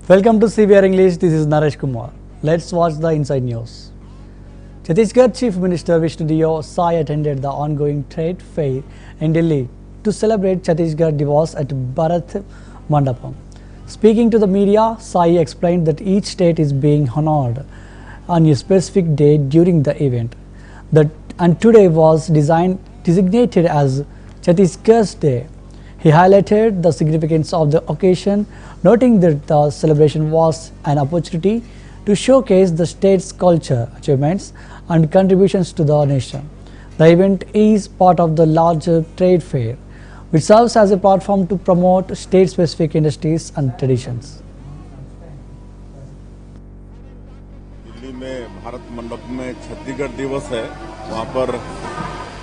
Welcome to CBR English. This is Naresh Kumar. Let's watch the inside news. Chhattisgarh Chief Minister Vishnu Deo Sai attended the ongoing trade fair in Delhi to celebrate Chhattisgarh Divas at Bharat Mandapam. Speaking to the media, Sai explained that each state is being honored on a specific day during the event. And today was designated as Chhattisgarh's Day. He highlighted the significance of the occasion, noting that the celebration was an opportunity to showcase the state's culture, achievements, and contributions to the nation. The event is part of the larger trade fair, which serves as a platform to promote state-specific industries and traditions. Delhi में भारत मंडप में छत्तीसगढ़ दिवस है। वहाँ पर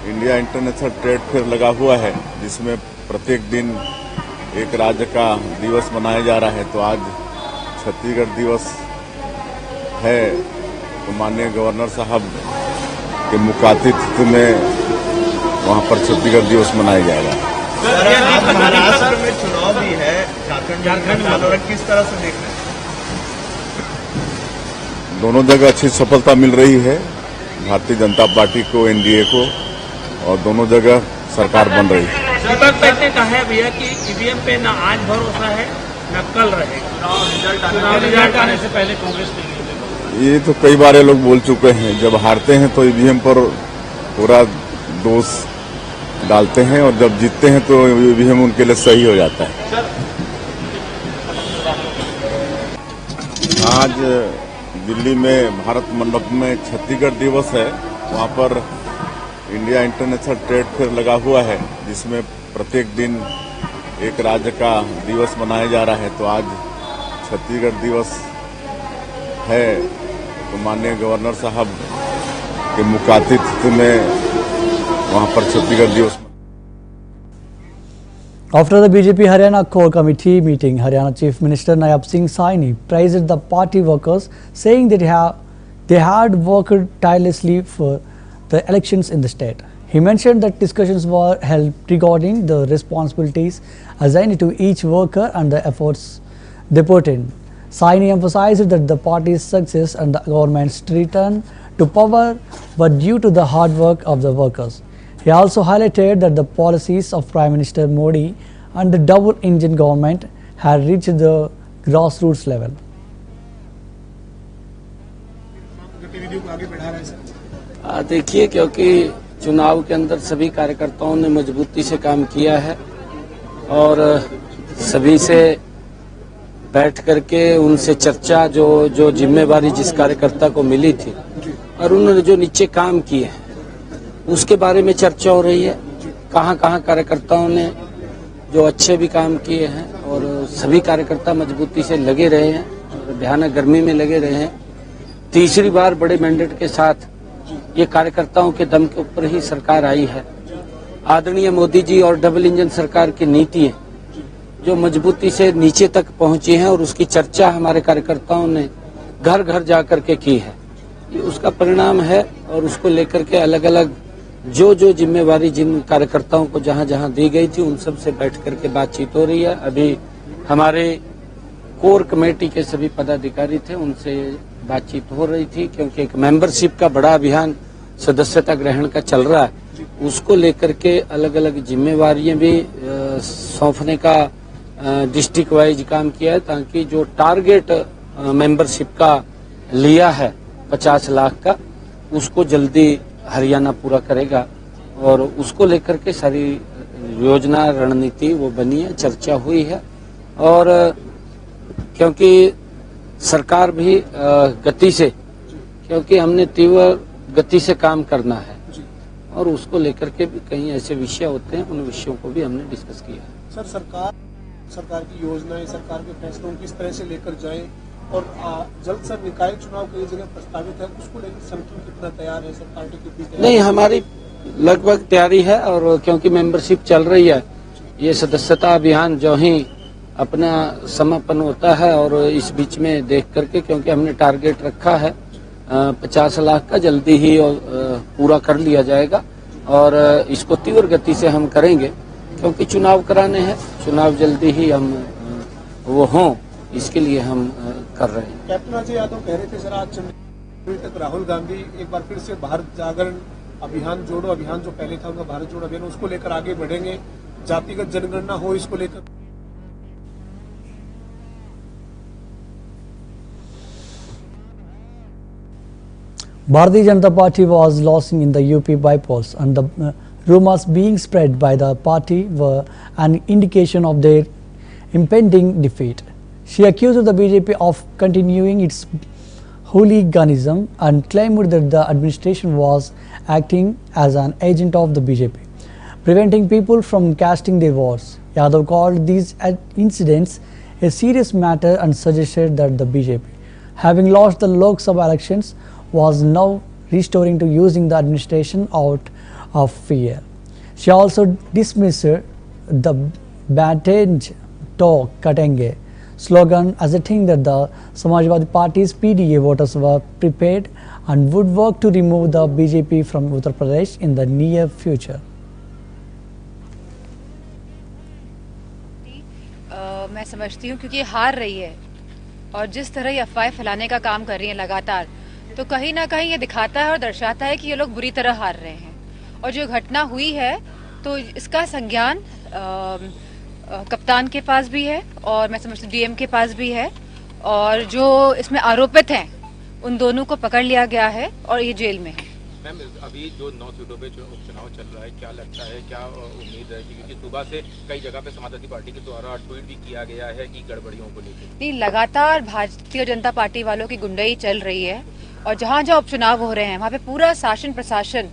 India international trade fair लगा हुआ है, जिसमें प्रत्येक दिन एक राज्य का दिवस मनाया जा रहा है। तो आज छत्तीसगढ़ दिवस है, तो माननीय गवर्नर साहब के मुखातिथ्य में वहाँ पर छत्तीसगढ़ दिवस मनाया जाएगा। महाराष्ट्र में चुनाव भी है, झारखंड में किस तरह से देख रहे हैं? दोनों जगह अच्छी सफलता मिल रही है भारतीय जनता पार्टी को, एनडीए को, और दोनों जगह सरकार बन रही है। दीपक बैठ ने कहा है भैया कि ईवीएम पे न आज भरोसा है न कल रहेगा। चुनाव रिजल्ट आने से पहले कांग्रेस के ये तो कई बार ये लोग बोल चुके हैं, जब हारते हैं तो ईवीएम पर पूरा दोष डालते हैं, और जब जीतते हैं तो ईवीएम उनके लिए सही हो जाता है। आज दिल्ली में भारत मंडप में छत्तीसगढ़ दिवस है। वहाँ पर इंडिया इंटरनेशनल ट्रेड फेयर लगा हुआ है, जिसमें प्रत्येक दिन एक राज्य का दिवस मनाया जा रहा है। तो आज छत्तीसगढ़ दिवस है, तो माननीय गवर्नर साहब के मुखातिथ्य में वहाँ पर छत्तीसगढ़ दिवस। After the BJP Haryana Core Committee meeting, Haryana Chief Minister Nayab Singh Saini praised the party workers, saying that they had worked tirelessly for the elections in the state. He mentioned that discussions were held regarding the responsibilities assigned to each worker and the efforts they put in. Saini emphasized that the party's success and the government's return to power were due to the hard work of the workers. He also highlighted that the policies of Prime Minister Modi and the double-engine government had reached the grassroots level. देखिए, क्योंकि चुनाव के अंदर सभी कार्यकर्ताओं ने मजबूती से काम किया है और सभी से बैठ करके उनसे चर्चा, जो जिम्मेवारी जिस कार्यकर्ता को मिली थी और उन्होंने जो नीचे काम किए हैं उसके बारे में चर्चा हो रही है। कहाँ कार्यकर्ताओं ने जो अच्छे भी काम किए हैं और सभी कार्यकर्ता मजबूती से लगे रहे हैं और भयानक गर्मी में लगे रहे हैं। तीसरी बार बड़े मैंडेट के साथ ये कार्यकर्ताओं के दम के ऊपर ही सरकार आई है। आदरणीय मोदी जी और डबल इंजन सरकार की नीतियां जो मजबूती से नीचे तक पहुंची हैं और उसकी चर्चा हमारे कार्यकर्ताओं ने घर घर जाकर के की है, ये उसका परिणाम है। और उसको लेकर के अलग अलग जो जिम्मेवारी जिन कार्यकर्ताओं को जहां जहां दी गई थी उन सब से बैठ करके बातचीत हो रही है। अभी हमारे कोर कमेटी के सभी पदाधिकारी थे, उनसे बातचीत हो रही थी, क्योंकि एक मेंबरशिप का बड़ा अभियान सदस्यता ग्रहण का चल रहा है। उसको लेकर के अलग अलग जिम्मेवारियां भी सौंपने का डिस्ट्रिक्ट वाइज काम किया है, ताकि जो टारगेट मेंबरशिप का लिया है 50 लाख का, उसको जल्दी हरियाणा पूरा करेगा। और उसको लेकर के सारी योजना रणनीति वो बनी है, चर्चा हुई है। और क्योंकि सरकार भी गति से, क्योंकि हमने तीव्र गति से काम करना है और उसको लेकर के भी कहीं ऐसे विषय होते हैं, उन विषयों को भी हमने डिस्कस किया है। सर, सरकार की योजनाएं, सरकार के फैसलों किस तरह से लेकर जाएं और जल्द से निकाय चुनाव कई जगह प्रस्तावित है, उसको लेकर संगठन कितना तैयार है? सर, पार्टी कितनी? नहीं, हमारी लगभग तैयारी है। और क्योंकि मेंबरशिप चल रही है, ये सदस्यता अभियान जो ही अपना समापन होता है और इस बीच में देख करके, क्योंकि हमने टारगेट रखा है 50 लाख का, जल्दी ही पूरा कर लिया जाएगा। और इसको तीव्र गति से हम करेंगे, क्योंकि चुनाव कराने हैं, चुनाव जल्दी ही हम वो हों इसके लिए हम कर रहे हैं। कैप्टन अजय यादव कह रहे थे सर आज चंडीगढ़ तक राहुल गांधी एक बार फिर से भारत जागरण अभियान जोड़ो अभियान जो पहले था उनका भारत जोड़ो अभियान उसको लेकर आगे बढ़ेंगे, जातिगत जनगणना हो इसको लेकर। Bharatiya Janata Party was losing in the UP bypolls, and the rumors being spread by the party were an indication of their impending defeat. She accused the BJP of continuing its hooliganism and claimed that the administration was acting as an agent of the BJP, preventing people from casting their votes. Yadav called these incidents a serious matter and suggested that the BJP, having lost the Lok Sabha elections, was now restoring to using the administration out of fear. She also dismissed the Batage to Katenge slogan, asserting that the Samajwadi Party's PDA voters were prepared and would work to remove the BJP from Uttar Pradesh in the near future. मैं समझती हूँ क्योंकि हार रही है और जिस तरह ये अफवाहें फैलाने का काम कर रही है लगातार, तो कहीं ना कहीं ये दिखाता है और दर्शाता है कि ये लोग बुरी तरह हार रहे हैं। और जो घटना हुई है तो इसका संज्ञान कप्तान के पास भी है और मैं समझती हूँ डीएम के पास भी है, और जो इसमें आरोपित हैं उन दोनों को पकड़ लिया गया है और ये जेल में है। मैम अभी जो 9 सीटों पे जो उपचुनाव चल रहा है, क्या लगता है, क्या उम्मीद है, क्योंकि सुबह से कई जगह पे समाजवादी पार्टी के द्वारा ट्वीट भी किया गया है कि गड़बड़ियों को लेकर? नहीं, लगातार भारतीय जनता पार्टी वालों की गुंडाई चल रही है और जहाँ जहाँ उपचुनाव हो रहे हैं वहाँ पे पूरा शासन प्रशासन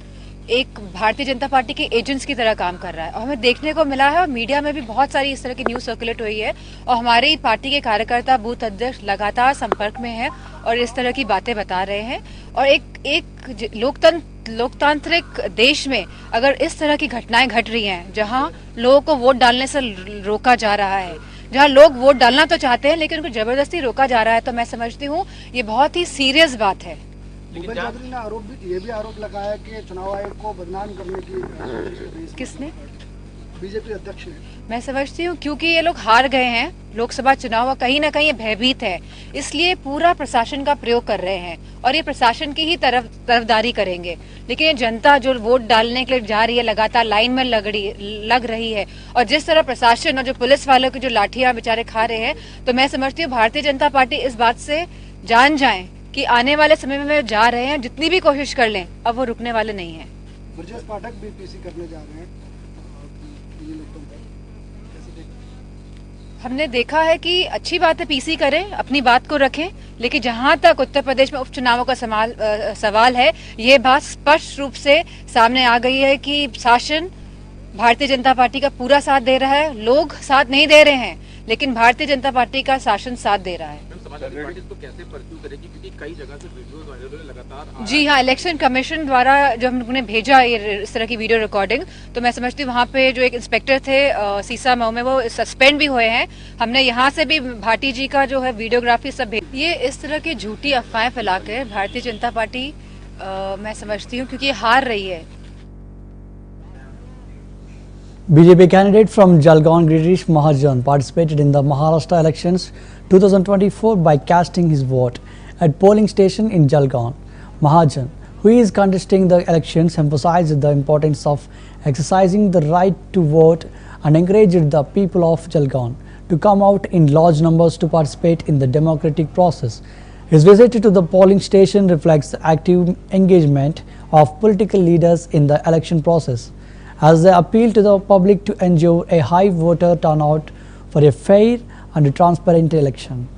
एक भारतीय जनता पार्टी के एजेंट्स की तरह काम कर रहा है। और हमें देखने को मिला है और मीडिया में भी बहुत सारी इस तरह की न्यूज़ सर्कुलेट हुई है और हमारी पार्टी के कार्यकर्ता बूथ अध्यक्ष लगातार संपर्क में हैं और इस तरह की बातें बता रहे हैं। और एक लोकतांत्रिक देश में अगर इस तरह की घटनाएं घट रही हैं जहां लोगों को वोट डालने से रोका जा रहा है, जहां लोग वोट डालना तो चाहते हैं लेकिन उनको जबरदस्ती रोका जा रहा है, तो मैं समझती हूँ ये बहुत ही सीरियस बात है। भूपेश चौधरी ने ये भी आरोप लगाया कि चुनाव आयोग को बदनाम करने की। किसने? बीजेपी अध्यक्ष ने। मैं समझती हूँ क्योंकि ये लोग हार गए हैं लोकसभा चुनाव, कहीं ना कहीं ये भयभीत है, इसलिए पूरा प्रशासन का प्रयोग कर रहे हैं और ये प्रशासन की ही तरफदारी करेंगे। लेकिन ये जनता जो वोट डालने के लिए जा रही है लगातार लाइन में लग रही है और जिस तरह प्रशासन और जो पुलिस वालों की जो लाठियां बेचारे खा रहे हैं, तो मैं समझती हूँ भारतीय जनता पार्टी इस बात से जान जाए कि आने वाले समय में जा रहे हैं, जितनी भी कोशिश कर लें अब वो रुकने वाले नहीं है। ब्रजेश पाठक भी पीसी करने जा रहे हैं। हमने देखा है कि अच्छी बात है, पीसी करें, अपनी बात को रखें, लेकिन जहां तक उत्तर प्रदेश में उपचुनावों का सवाल है, ये बात स्पष्ट रूप से सामने आ गई है कि शासन भारतीय जनता पार्टी का पूरा साथ दे रहा है। लोग साथ नहीं दे रहे हैं लेकिन भारतीय जनता पार्टी का शासन साथ दे रहा है। समाजवादी पार्टी इसको कैसे परस्यू करेगी, क्योंकि कई जगह से वीडियोस वायरल लगातार? जी हाँ, इलेक्शन कमीशन द्वारा जब हमने भेजा ये इस तरह की वीडियो रिकॉर्डिंग, तो मैं समझती हूँ वहाँ पे जो एक इंस्पेक्टर थे सीसा मऊ में, वो सस्पेंड भी हुए हैं। हमने यहाँ से भी भाटी जी का जो है वीडियोग्राफी सब ये इस तरह की झूठी अफवाहें फैला कर भारतीय जनता पार्टी मैं समझती हूँ क्योंकि हार रही है। BJP candidate from Jalgaon Girish Mahajan participated in the Maharashtra elections 2024 by casting his vote at polling station in Jalgaon. Mahajan, who is contesting the elections, emphasized the importance of exercising the right to vote and encouraged the people of Jalgaon to come out in large numbers to participate in the democratic process. His visit to the polling station reflects the active engagement of political leaders in the election process, as they appeal to the public to ensure a high voter turnout for a fair and transparent election.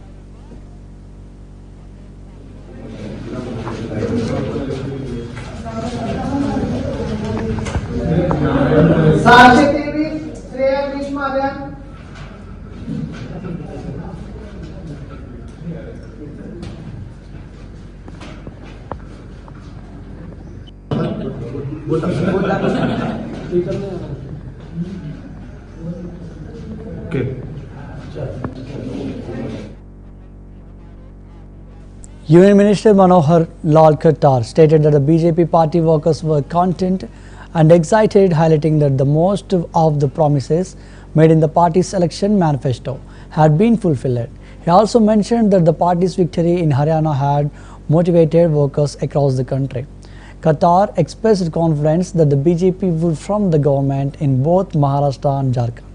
Union Minister Manohar Lal Khattar stated that the BJP party workers were content and excited, highlighting that the most of the promises made in the party's election manifesto had been fulfilled. He also mentioned that the party's victory in Haryana had motivated workers across the country. Qatar expressed confidence that the BJP would form the government in both Maharashtra and Jharkhand.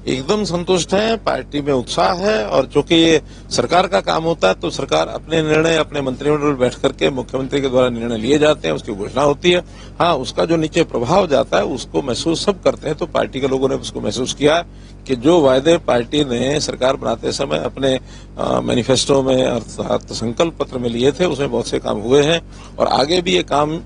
एकदम संतुष्ट है, party में उत्साह है और चूंकि ये सरकार का काम होता है तो सरकार अपने निर्णय अपने मंत्रिमंडल बैठ करके मुख्यमंत्री के द्वारा निर्णय लिए जाते हैं, उसकी घोषणा होती है। हाँ, उसका जो नीचे प्रभाव जाता है उसको महसूस सब करते हैं। तो पार्टी के लोगों ने उसको महसूस किया कि जो वायदे पार्टी ने सरकार बनाते समय अपने मैनिफेस्टो में अर्थात संकल्प पत्र में लिए थे उसमें बहुत से काम हुए हैं और आगे भी ये काम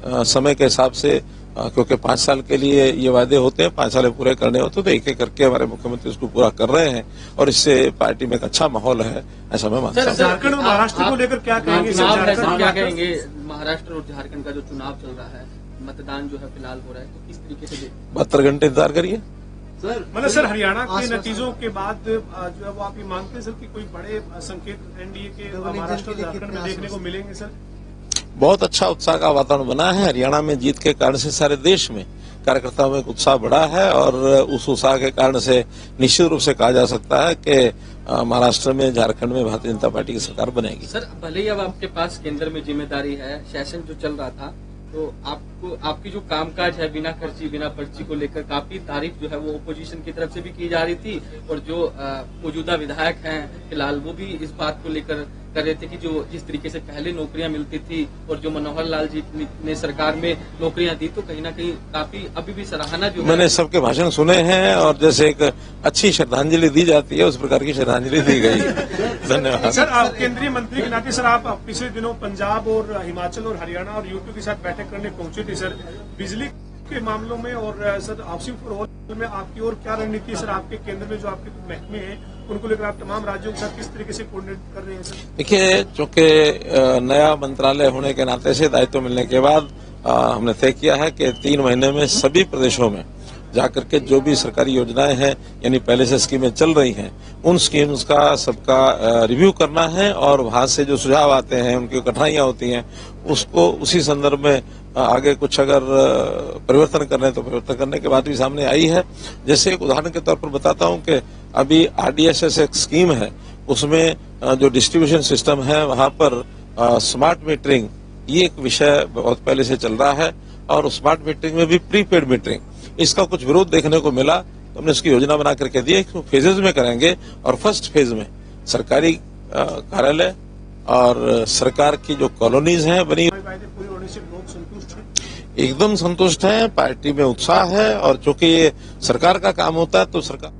समय के हिसाब से क्योंकि 5 साल के लिए ये वादे होते हैं, 5 साल पूरे करने होते तो एक एक करके हमारे मुख्यमंत्री उसको पूरा कर रहे हैं और इससे पार्टी में एक अच्छा माहौल है, ऐसा मैं मानता हूँ। झारखंड और महाराष्ट्र को लेकर क्या कहेंगे? क्या कहेंगे? महाराष्ट्र और झारखंड का जो चुनाव चल रहा है, मतदान जो है फिलहाल हो रहा है, तो किस तरीके से 72 घंटे इंतजार करिए। मतलब सर, हरियाणा के नतीजों के बाद जो है वो आप ये मानते हैं सर कि कोई बड़े संकेत एनडीए के महाराष्ट्र और झारखंड में देखने को मिलेंगे सर? बहुत अच्छा उत्साह का वातावरण बना है। हरियाणा में जीत के कारण से सारे देश में कार्यकर्ताओं में एक उत्साह बढ़ा है और उस उत्साह के कारण से निश्चित रूप से कहा जा सकता है कि महाराष्ट्र में, झारखंड में भारतीय जनता पार्टी की सरकार बनेगी। सर, भले ही अब आपके पास केंद्र में जिम्मेदारी है, सेशन जो चल रहा था, तो आपको आपकी जो कामकाज है बिना खर्ची बिना पर्ची को लेकर काफी तारीफ जो है वो ओपोजिशन की तरफ से भी की जा रही थी और जो मौजूदा विधायक हैं फिलहाल वो भी इस बात को लेकर कर रहे थे कि जो जिस तरीके से पहले नौकरियां मिलती थी और जो मनोहर लाल जी ने सरकार में नौकरियां दी तो कहीं ना कहीं काफी अभी भी सराहना जो मैंने सबके भाषण सुने हैं और जैसे एक अच्छी श्रद्धांजलि दी जाती है उस प्रकार की श्रद्धांजलि दी गई। धन्यवाद। सर, आप केंद्रीय मंत्री के नाते सर आप पिछले दिनों पंजाब और हिमाचल और हरियाणा और यूपी के साथ बैठक करने पहुंचे थे सर, बिजली के मामलों में और सर हाउसिंग फॉर ऑल में आपकी और क्या रणनीति है सर? आपके केंद्र में जो आपके महकमे हैं उनको लेकर आप तमाम राज्यों के साथ किस तरीके से कोऑर्डिनेट कर रहे हैं सर? देखिए, चूंकि नया मंत्रालय होने के नाते से दायित्व मिलने के बाद हमने तय किया है कि 3 महीने में सभी प्रदेशों में जाकर के जो भी सरकारी योजनाएं हैं यानी पहले से स्कीमें चल रही हैं उन स्कीम्स का सबका रिव्यू करना है और वहां से जो सुझाव आते हैं, उनकी कठिनाइयां होती हैं, उसको उसी संदर्भ में आगे कुछ अगर परिवर्तन करने तो परिवर्तन करने के बाद भी सामने आई है। जैसे एक उदाहरण के तौर पर बताता हूं कि अभी RDSS एक स्कीम है, उसमें जो डिस्ट्रीब्यूशन सिस्टम है वहां पर स्मार्ट मीटरिंग ये एक विषय बहुत पहले से चल रहा है और स्मार्ट मीटरिंग में भी प्रीपेड मीटरिंग इसका कुछ विरोध देखने को मिला तो हमने इसकी योजना बना करके दी है कि फेजेज में करेंगे और फर्स्ट फेज में सरकारी कार्यालय और सरकार की जो कॉलोनीज हैं बनी एकदम संतुष्ट है, पार्टी में उत्साह है और चूंकि ये सरकार का काम होता है तो सरकार।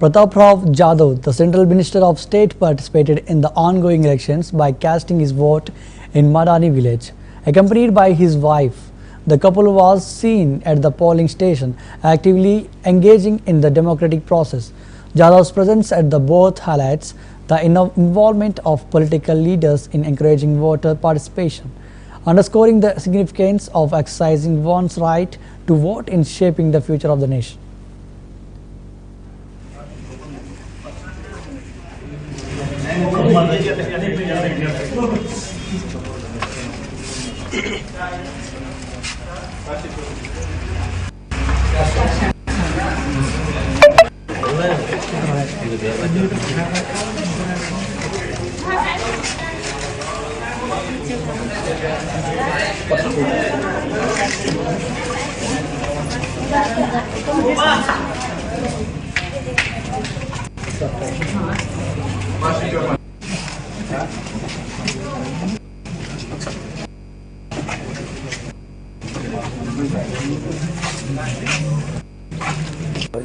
Pratap Rao Jadhav, the Central Minister of State, participated in the ongoing elections by casting his vote in Madani village. Accompanied by his wife, the couple was seen at the polling station actively engaging in the democratic process. Jadhav's presence at the both highlights the involvement of political leaders in encouraging voter participation, underscoring the significance of exercising one's right to vote in shaping the future of the nation.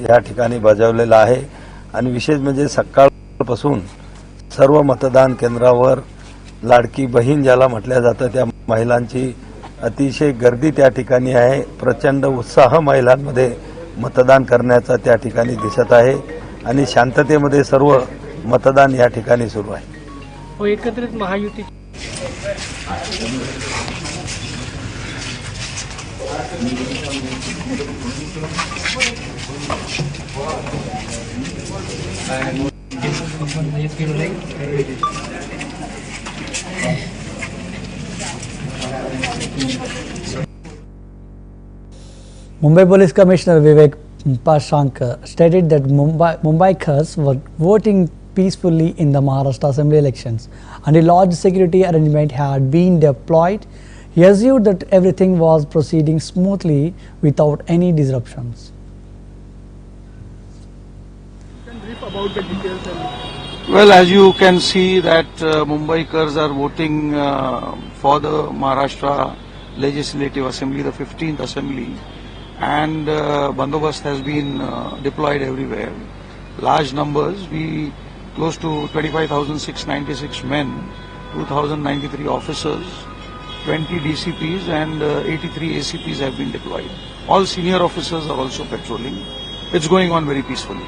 या ठिकाणी बजावलेला आहे आणि विशेष म्हणजे सकाळपासून सर्व मतदान केंद्रावर लाडकी बहीण ज्याला म्हटल्या जातं त्या महिलांची अतिशय गर्दी त्या ठिकाणी आहे। प्रचंड उत्साह महिलांमध्ये मतदान करण्याचा त्या ठिकाणी दिसत आहे आणि शांततेमध्ये सर्व मतदान या ठिकाणी सुरू आहे। एकत्रित Mahayuti Mumbai Police Commissioner Vivek Pashankar stated that Mumbaikars were voting peacefully in the Maharashtra Assembly elections and a large security arrangement had been deployed. He assured that everything was proceeding smoothly without any disruptions. Can brief about the details and Well, as you can see that Mumbaikars are voting for the Maharashtra Legislative Assembly, the 15th Assembly, and bandobast has been deployed everywhere. Large numbers, close to 25,696 men, 2,093 officers, 20 DCPs and 83 ACPs have been deployed. All senior officers are also patrolling. It's going on very peacefully.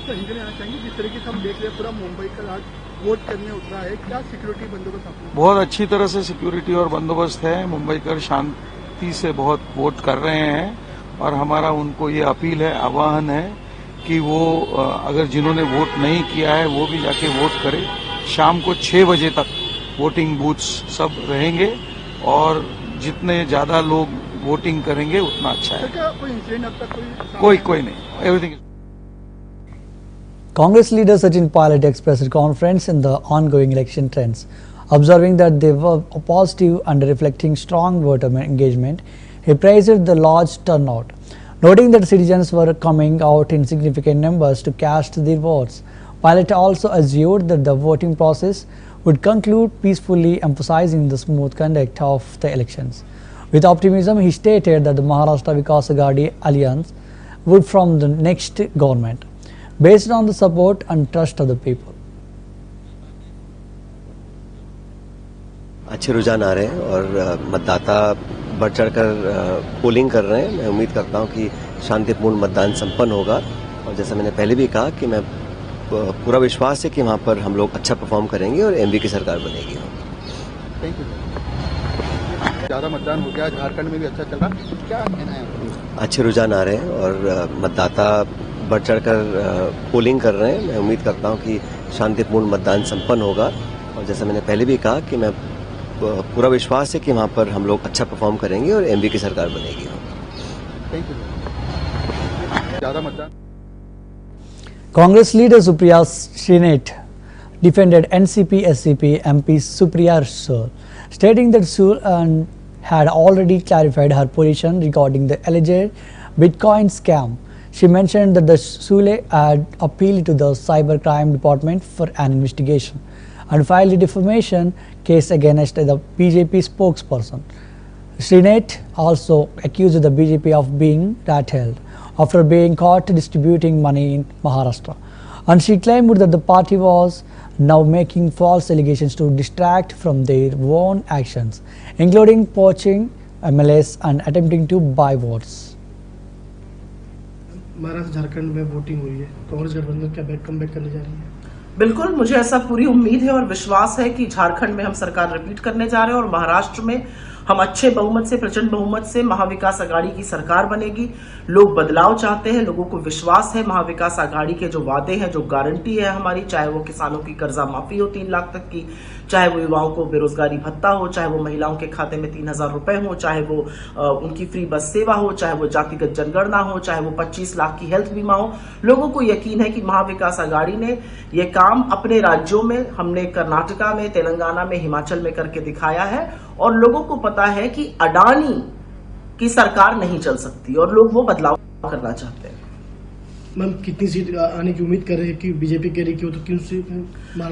तो engineer आना चाहेंगे जिस तरीके से हम देख रहे हैं पूरा मुंबई का आज वोट करने उतरा है, क्या सिक्योरिटी बंदोबस्त आपने? बहुत अच्छी तरह से सिक्योरिटी और बंदोबस्त है। मुंबईकर शांति से बहुत वोट कर रहे हैं और हमारा उनको ये अपील है, आह्वान है कि वो अगर जिन्होंने वोट नहीं किया है वो भी जाके वोट करें। शाम को 6 बजे तक वोटिंग बूथ्स सब रहेंगे और जितने ज्यादा लोग वोटिंग करेंगे उतना अच्छा है। क्या कोई इंसिडेंट अब तक कोई नहीं, everything. Congress leader Sachin Pilot expressed confidence in the ongoing election trends, observing that they were positive and reflecting strong voter engagement. He praised the large turnout, noting that citizens were coming out in significant numbers to cast their votes. Pilot also assured that the voting process would conclude peacefully, emphasizing the smooth conduct of the elections. With optimism, he stated that the Maharashtra Vikas Aghadi alliance would form the next government, based on the support and trust of the people. अच्छे रुझान आ रहे हैं और मतदाता बढ़ चढ़कर polling कर रहे हैं। मैं उम्मीद करता हूं कि शांतिपूर्ण मतदान संपन्न होगा और जैसा मैंने पहले भी कहा कि मैं पूरा विश्वास है कि वहां पर हम लोग अच्छा परफॉर्म करेंगे और एमपी की सरकार बनेगी। Thank you. ज्यादा मतदान हो गया, झारखंड में भी अच्छा चल रहा, क्या कहना है? अच्छे रुझान आ रहे हैं और मतदाता बढ़ चढ़कर पोलिंग कर रहे हैं। मैं उम्मीद करता हूं कि शांतिपूर्ण मतदान संपन्न होगा और जैसा मैंने पहले भी कहा कि मैं पूरा विश्वास है कि वहां पर हम लोग अच्छा परफॉर्म करेंगे और एमपी की सरकार बनेगी। Thank you. ज्यादा मतदान। Congress leader Supriya Shrinate defended NCP-SCP MP Supriya Sule, stating that Sule had already clarified her position regarding the alleged Bitcoin scam. She mentioned that the Sule had appealed to the Cybercrime Department for an investigation and filed a defamation case against the BJP spokesperson. Shrinate also accused the BJP of being rat-tailed after being caught distributing money in Maharashtra, and she claimed that the party was now making false allegations to distract from their own actions, including poaching MLAs and attempting to buy votes. Maharashtra Jharkhand में voting हुई है, कांग्रेस गठबंधन क्या come back करने जा रही है? बिल्कुल, मुझे ऐसा पूरी उम्मीद है और विश्वास है कि झारखंड में हम सरकार रिपीट करने जा रहे हैं और महाराष्ट्र में हम अच्छे बहुमत से, प्रचंड बहुमत से महाविकास आघाड़ी की सरकार बनेगी। लोग बदलाव चाहते हैं, लोगों को विश्वास है महाविकास आघाड़ी के जो वादे हैं, जो गारंटी है हमारी, चाहे वो किसानों की कर्जा माफी हो 3 लाख तक की, चाहे वो युवाओं को बेरोजगारी भत्ता हो, चाहे वो महिलाओं के खाते में 3,000 रुपए हो, चाहे वो उनकी फ्री बस सेवा हो, चाहे वो जातिगत जनगणना हो, चाहे वो 25 लाख की हेल्थ बीमा हो। लोगों को यकीन है कि महाविकास आघाड़ी ने ये काम अपने राज्यों में, हमने कर्नाटका में, तेलंगाना में, हिमाचल में करके दिखाया है और लोगों को पता है कि अडानी की सरकार नहीं चल सकती और लोग वो बदलाव करना चाहते हैं। मैम, कितनी सीट आने की उम्मीद कर रहे हैं कि बीजेपी कह रही कि तो क्यों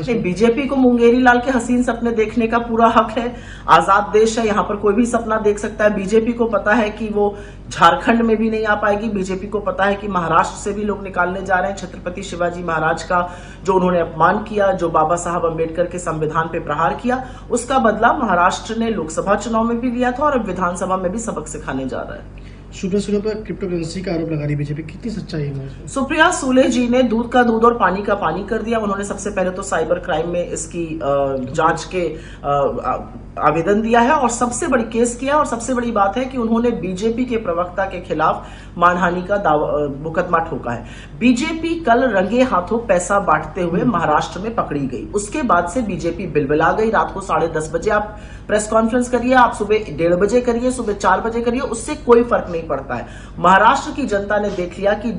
से बीजेपी को मुंगेरी लाल के हसीन सपने देखने का पूरा हक है। आजाद देश है, यहाँ पर कोई भी सपना देख सकता है। बीजेपी को पता है कि वो झारखंड में भी नहीं आ पाएगी। बीजेपी को पता है कि महाराष्ट्र से भी लोग निकालने जा रहे हैं। छत्रपति शिवाजी महाराज का जो उन्होंने अपमान किया, जो बाबा साहब अम्बेडकर के संविधान पे प्रहार किया, उसका बदला महाराष्ट्र ने लोकसभा चुनाव में भी लिया था और अब विधानसभा में भी सबक सिखाने जा रहा है। सुप्रिया सूले पर क्रिप्टो करेंसी का आरोप लगा रही बीजेपी, कितनी सच्चाई है? सुप्रिया सूले जी ने दूध का दूध और पानी का पानी कर दिया। उन्होंने सबसे पहले तो साइबर क्राइम में इसकी जांच के आवेदन दिया है और सबसे बड़ी केस किया और सबसे बड़ी बात है कि उन्होंने बीजेपी के प्रवक्ता के खिलाफ मानहानि का मुकदमा ठोका है। बीजेपी कल रंगे हाथों पैसा बांटते हुए महाराष्ट्र में पकड़ी गई। उसके बाद से बीजेपी बिलबिला गई। रात को 10:30 बजे आप प्रेस कॉन्फ्रेंस करिए, आप सुबह 1:30 बजे करिए, सुबह 4 बजे करिए, उससे कोई फर्क नहीं नहीं पड़ता है। महाराष्ट्र की जनता ने देख लिया कि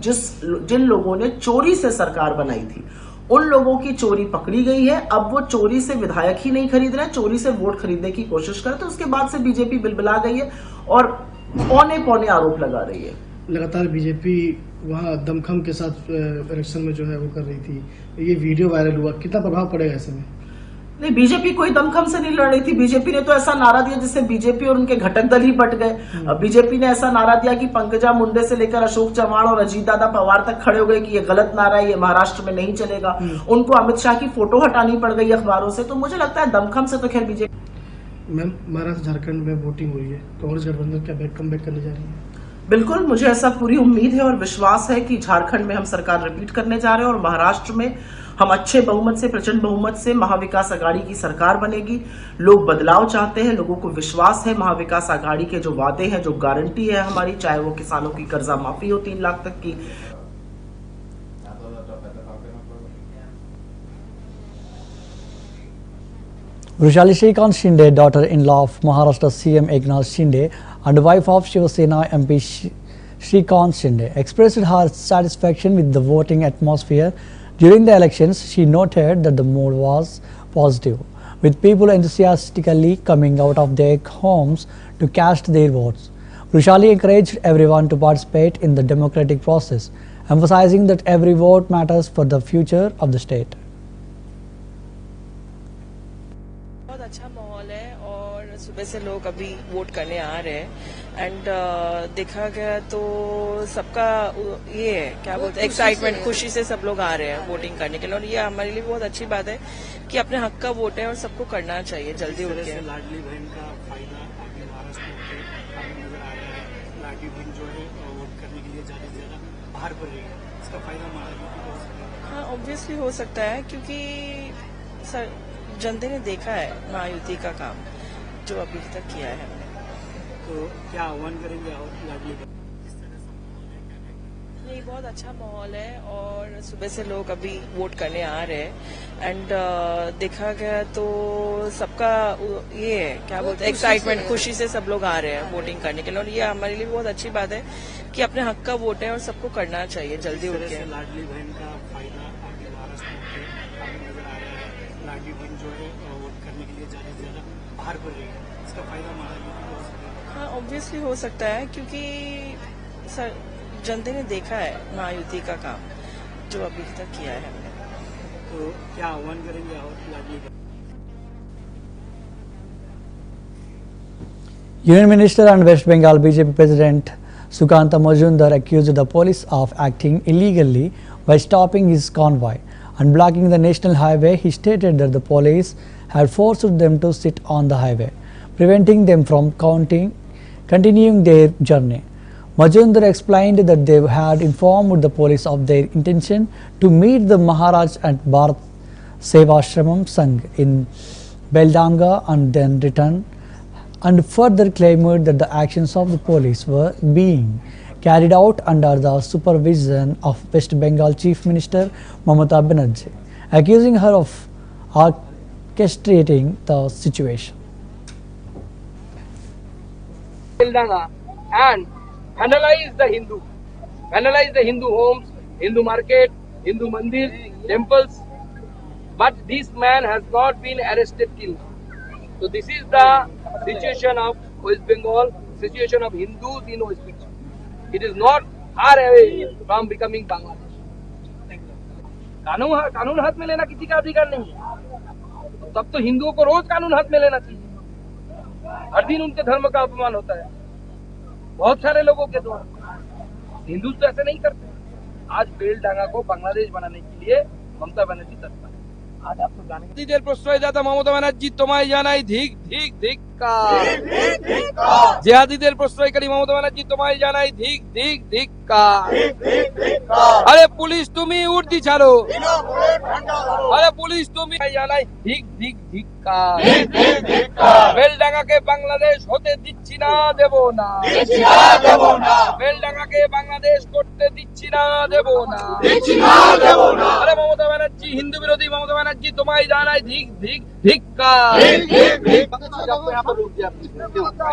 जिन लोगों ने चोरी से सरकार बनाई थी उन लोगों की चोरी पकड़ी गई है। अब वो चोरी से विधायक ही नहीं खरीद रहे, चोरी से वोट खरीदने की कोशिश करे। तो उसके बाद से बीजेपी बिलबिला गई है और औने पौने आरोप लगा रही है। लगातार बीजेपी वहाँ दमखम के साथ इलेक्शन में जो है वो कर रही थी, ये वीडियो वायरल हुआ, कितना प्रभाव पड़ेगा ऐसे में? नहीं, बीजेपी कोई दमखम से नहीं लड़ रही थी। बीजेपी ने तो ऐसा नारा दिया जिससे बीजेपी और उनके घटक दल ही बट गए। बीजेपी ने ऐसा नारा दिया कि पंकजा मुंडे से लेकर अशोक चव्हाण और अजीत दादा पवार तक खड़े हो गए कि ये गलत नारा है, ये महाराष्ट्र में नहीं चलेगा। उनको अमित शाह की फोटो हटानी पड़ गई अखबारों से। तो मुझे लगता है दमखम से तो खैर बीजेपी। मैम, महाराष्ट्र झारखंड में वोटिंग हुई है, कांग्रेस गठबंधन क्या कम बैक करने जा रही है? बिल्कुल, मुझे ऐसा पूरी उम्मीद है और विश्वास है कि झारखंड में हम सरकार रिपीट करने जा रहे हैं और महाराष्ट्र में हम अच्छे बहुमत से, प्रचंड बहुमत से महाविकास आघाड़ी की सरकार बनेगी। लोग बदलाव चाहते हैं, लोगों को विश्वास है महाविकास आघाड़ी के जो वादे हैं, जो गारंटी है हमारी, चाहे वो किसानों की कर्जा माफी हो 3 लाख तक की। Vrushali Shrikant Shinde, daughter-in-law of Maharashtra CM Eknath Shinde and wife of Shiv Sena MP Shrikant Shinde, expressed her satisfaction with the voting atmosphere during the elections. She noted that the mood was positive, with people enthusiastically coming out of their homes to cast their votes. Vrushali encouraged everyone to participate in the democratic process, emphasizing that every vote matters for the future of the state. बहुत अच्छा माहौल है और सुबह से लोग अभी vote करने आ रहे हैं एंड देखा गया तो सबका ये है, क्या बोलते हैं, एक्साइटमेंट, खुशी से सब लोग आ रहे हैं वोटिंग करने के लिए और ये हमारे लिए बहुत अच्छी बात है कि अपने हक का वोट है और सबको करना चाहिए जल्दी उठ के। लाडली बहन का फायदा अभी महाराष्ट्र में नजर आ रहा है। लाडली बहन जो है वोट करने के लिए ज्यादा से ज्यादा बाहर पड़ रही है, इसका फायदा महाराष्ट्र को हो सकता है? हाँ, ऑब्वियसली हो सकता है क्योंकि जनता ने देखा है महायुति का काम जो अभी तक किया है हमने। तो क्या आह्वान करेंगे और लाडली बहन? नहीं, बहुत अच्छा माहौल है और सुबह से लोग अभी वोट करने आ रहे हैं एंड देखा गया तो सबका ये है, क्या बोलते हैं, एक्साइटमेंट, खुशी से सब लोग आ रहे हैं वोटिंग करने के लिए और ये हमारे लिए बहुत अच्छी बात है कि अपने हक का वोट है और सबको करना चाहिए जल्दी उठ के। लाडली बहन का फायदा अभी महाराष्ट्र में नजर आ रहा है। लाडली बहन जो है वोट करने के लिए ज्यादा से ज्यादा बाहर पड़ रही है, इसका फायदा महाराष्ट्र को हो सकता है? हाँ, ऑब्वियसली हो सकता है क्योंकि जनता ने देखा है महायुति का काम जो अभी तक किया है हमने। तो क्या आह्वान करेंगे और लाडली बहन? Union Minister and West Bengal BJP President Sukanta Majumdar accused the police of acting illegally by stopping his convoy and blocking the national highway. He stated that the police had forced them to sit on the highway, preventing them from continuing their journey. Majumdar explained that they had informed the police of their intention to meet the Maharaj at Bharat Sevashramam Sangh in Beldanga and then return, and further claimed that the actions of the police were being carried out under the supervision of West Bengal Chief Minister Mamata Banerjee, accusing her of orchestrating the situation. Beldanga and vandalize the Hindu homes, Hindu market, Hindu mandir, temples, but this man has not been arrested till now. So this is the situation of West Bengal, situation of Hindus in West Bengal. It is not far away from becoming Bangladesh. कानून हाथ में लेना किसी का अधिकार नहीं है, तब तो हिंदुओं को रोज कानून हाथ में लेना चाहिए। हर दिन उनके धर्म का अपमान होता है बहुत सारे लोगों के द्वारा। हिंदू तो ऐसे नहीं करते। आज बेलडांगा को बांग्लादेश बनाने के लिए ममता बनर्जी तत्पर है। आज आप लोग जानेंगे दिल প্রশ্রয়দাতা মমতা ব্যানার্জি তোমায় জানাই ধিক ধিক ধিক্কার। জিহাদিদের প্রশ্রয়কারী মমতা ব্যানার্জি তোমায় জানাই ধিক ধিক ধিক্কার। আরে পুলিশ তুমি উর্দি ছাড়ো, আরে পুলিশ তুমি জানাই ধিক ধিক ধিক্কার। বেলডাঙ্গাকে বাংলাদেশ হতে দিচ্ছি না, দেব না, বেলডাঙ্গাকে বাংলাদেশ করতে দিচ্ছি না, দেব না। আরে মমতা ব্যানার্জি হিন্দু বিরোধী মমতা ব্যানার্জি তোমায় জানাই ধিক ধিক ধিক্কার।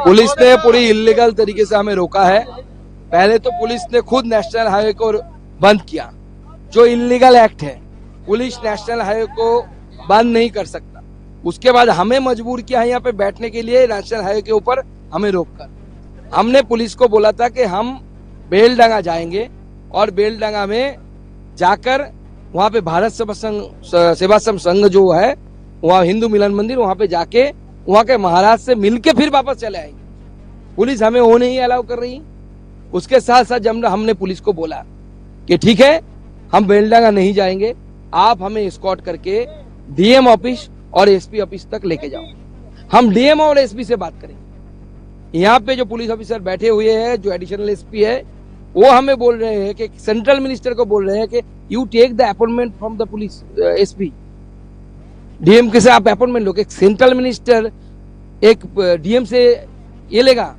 पुलिस ने पूरी इलीगल तरीके से हमें रोका है पहले तो पुलिस ने खुद नेशनल हाईवे को बंद किया, जो इलीगल एक्ट है। पुलिस नेशनल हाईवे को बंद नहीं कर सकता। उसके बाद हमें मजबूर किया है यहाँ पे बैठने के लिए, नेशनल हाईवे के ऊपर हमें रोककर। हमने पुलिस को बोला था कि हम बेलडांगा जाएंगे और बेलडांगा में जाकर वहाँ पे भारत सेवाश्रम संघ जो है, वहाँ हिंदू मिलन मंदिर, वहाँ पे जाके वहाँ के महाराज से मिलके फिर वापस चले आएंगे। पुलिस हमें वो नहीं अलाउ कर रही। उसके साथ साथ जब हमने पुलिस को बोला कि ठीक है हम बेलडांगा नहीं जाएंगे, आप हमें एस्कॉर्ट करके डीएम ऑफिस और एसपी ऑफिस तक लेके जाओ। हम डीएम और एसपी से बात करेंगे। यहाँ पे जो पुलिस ऑफिसर बैठे हुए हैं, जो एडिशनल एसपी है, वो हमें बोल रहे हैं कि सेंट्रल मिनिस्टर को बोल रहे हैं कि you take the appointment from the police SP. DM के से आप अपॉइंटमेंट लो। सेंट्रल मिनिस्टर एक डीएम से ये लेगा,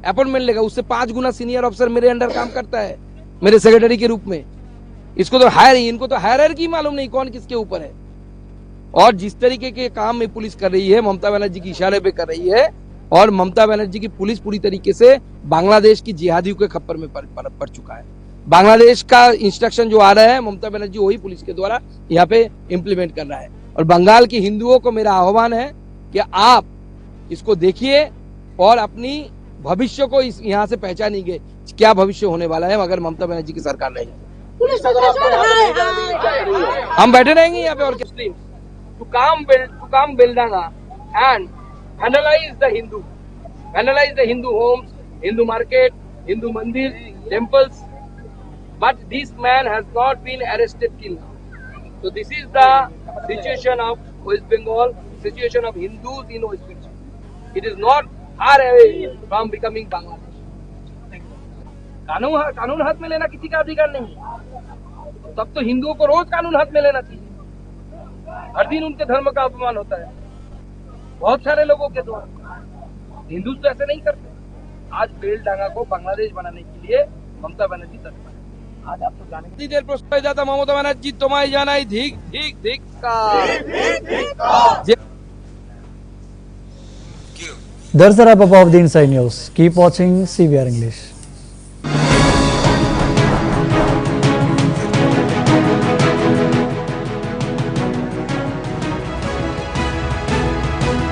अपॉइंटमेंट लेगा, उससे 5 गुना सीनियर ऑफिसर मेरे अंडर काम करता है, मेरे सेक्रेटरी के रूप में। इसको तो इनको तो हायरार्की मालूम नहीं कौन किसके ऊपर है। और जिस तरीके के काम में पुलिस कर रही है, ममता बनर्जी की इशारे पे कर रही है, और ममता बनर्जी की पुलिस पूरी तरीके से बांग्लादेश की जिहादियों के खप्पर में पड़ चुका है। बांग्लादेश का इंस्ट्रक्शन जो आ रहा है, ममता बनर्जी वही पुलिस के द्वारा यहाँ पे इम्प्लीमेंट कर रहा है। और बंगाल के हिंदुओं को मेरा आह्वान है कि आप इसको देखिए और अपनी भविष्य को यहाँ से पहचानिए, क्या भविष्य होने वाला है अगर ममता बनर्जी की सरकार नहीं। हम बैठे रहेंगे यहाँ पे और to come Beldanga and vandalize the Hindu homes, Hindu market, Hindu mandir, temples. But this man has not been arrested till now. So this is the situation of West Bengal, situation of Hindus in West Bengal. It is not far away from becoming Bangladesh. कानून हाथ में लेना किसी का अधिकार नहीं। तब तो हिंदुओं को रोज कानून हाथ में लेना चाहिए। हर दिन उनके धर्म का अपमान होता है बहुत सारे लोगों के द्वारा। हिंदू तो ऐसे नहीं करते। आज बेलडांगा को बांग्लादेश बनाने के लिए ममता बनर्जी तत्पर। आज आप तो जाने देर प्रश्न जाता ममता बनर्जी तुम्हारी जाना ही धिक धिक धिक का। That's the wrap up of the Inside News. Keep watching CVR English.